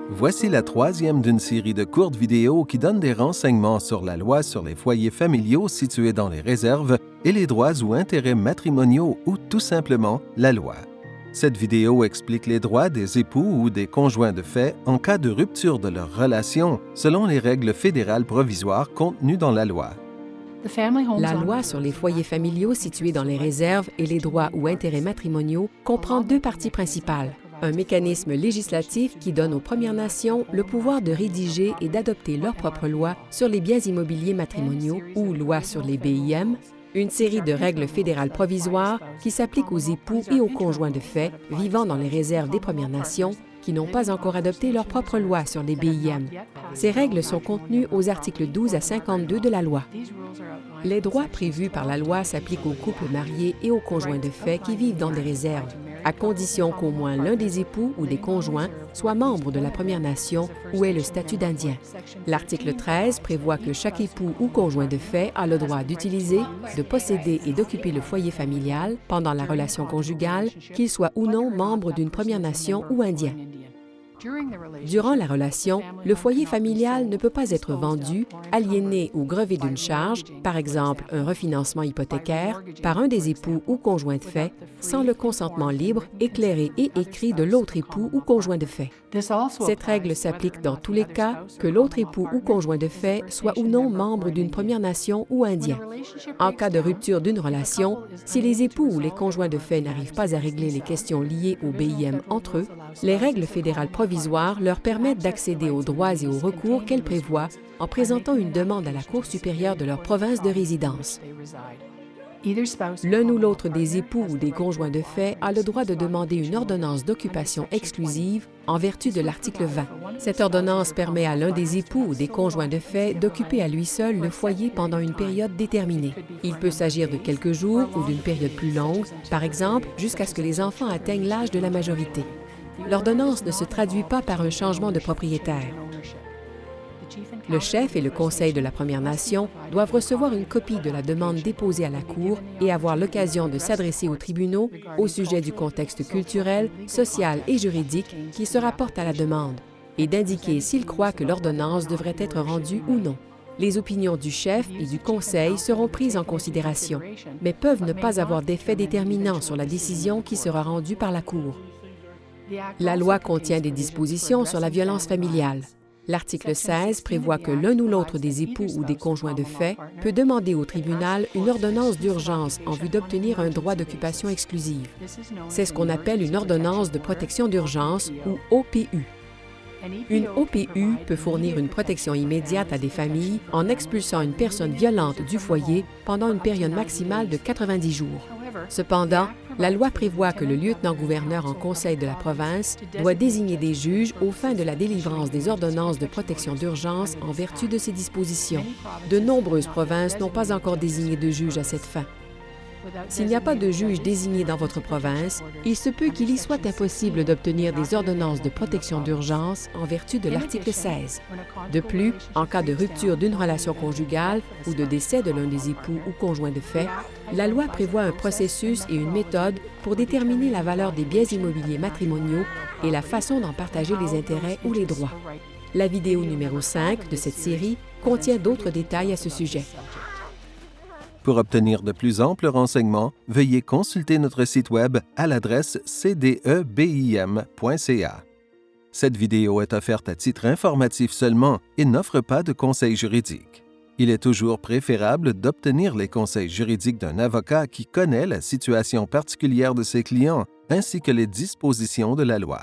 Voici la troisième d'une série de courtes vidéos qui donnent des renseignements sur la loi sur les foyers familiaux situés dans les réserves et les droits ou intérêts matrimoniaux ou tout simplement la loi. Cette vidéo explique les droits des époux ou des conjoints de fait en cas de rupture de leur relation selon les règles fédérales provisoires contenues dans la loi. La loi sur les foyers familiaux situés dans les réserves et les droits ou intérêts matrimoniaux comprend deux parties principales. Un mécanisme législatif qui donne aux Premières Nations le pouvoir de rédiger et d'adopter leurs propres lois sur les biens immobiliers matrimoniaux ou loi sur les BIM, une série de règles fédérales provisoires qui s'appliquent aux époux et aux conjoints de fait vivant dans les réserves des Premières Nations qui n'ont pas encore adopté leur propre loi sur les BIM. Ces règles sont contenues aux articles 12 à 52 de la loi. Les droits prévus par la loi s'appliquent aux couples mariés et aux conjoints de fait qui vivent dans des réserves, à condition qu'au moins l'un des époux ou des conjoints soit membre de la Première Nation ou ait le statut d'Indien. L'article 13 prévoit que chaque époux ou conjoint de fait a le droit d'utiliser, de posséder et d'occuper le foyer familial pendant la relation conjugale, qu'il soit ou non membre d'une Première Nation ou Indien. Durant la relation, le foyer familial ne peut pas être vendu, aliéné ou grevé d'une charge, par exemple un refinancement hypothécaire, par un des époux ou conjoints de fait, sans le consentement libre, éclairé et écrit de l'autre époux ou conjoint de fait. Cette règle s'applique dans tous les cas, que l'autre époux ou conjoint de fait soit ou non membre d'une Première Nation ou Indien. En cas de rupture d'une relation, si les époux ou les conjoints de fait n'arrivent pas à régler les questions liées au BIM entre eux, les règles fédérales provisoires leur permettent d'accéder aux droits et aux recours qu'elles prévoient en présentant une demande à la Cour supérieure de leur province de résidence. L'un ou l'autre des époux ou des conjoints de fait a le droit de demander une ordonnance d'occupation exclusive en vertu de l'article 20. Cette ordonnance permet à l'un des époux ou des conjoints de fait d'occuper à lui seul le foyer pendant une période déterminée. Il peut s'agir de quelques jours ou d'une période plus longue, par exemple jusqu'à ce que les enfants atteignent l'âge de la majorité. L'ordonnance ne se traduit pas par un changement de propriétaire. Le chef et le conseil de la Première Nation doivent recevoir une copie de la demande déposée à la Cour et avoir l'occasion de s'adresser aux tribunaux au sujet du contexte culturel, social et juridique qui se rapporte à la demande et d'indiquer s'ils croient que l'ordonnance devrait être rendue ou non. Les opinions du chef et du conseil seront prises en considération, mais peuvent ne pas avoir d'effet déterminant sur la décision qui sera rendue par la Cour. La loi contient des dispositions sur la violence familiale. L'article 16 prévoit que l'un ou l'autre des époux ou des conjoints de fait peut demander au tribunal une ordonnance d'urgence en vue d'obtenir un droit d'occupation exclusive. C'est ce qu'on appelle une ordonnance de protection d'urgence ou OPU. Une OPU peut fournir une protection immédiate à des familles en expulsant une personne violente du foyer pendant une période maximale de 90 jours. Cependant, la loi prévoit que le lieutenant-gouverneur en conseil de la province doit désigner des juges aux fins de la délivrance des ordonnances de protection d'urgence en vertu de ces dispositions. De nombreuses provinces n'ont pas encore désigné de juge à cette fin. S'il n'y a pas de juge désigné dans votre province, il se peut qu'il y soit impossible d'obtenir des ordonnances de protection d'urgence en vertu de l'article 16. De plus, en cas de rupture d'une relation conjugale ou de décès de l'un des époux ou conjoints de fait, la loi prévoit un processus et une méthode pour déterminer la valeur des biens immobiliers matrimoniaux et la façon d'en partager les intérêts ou les droits. La vidéo numéro 5 de cette série contient d'autres détails à ce sujet. Pour obtenir de plus amples renseignements, veuillez consulter notre site Web à l'adresse cdebim.ca. Cette vidéo est offerte à titre informatif seulement et n'offre pas de conseils juridiques. Il est toujours préférable d'obtenir les conseils juridiques d'un avocat qui connaît la situation particulière de ses clients ainsi que les dispositions de la loi.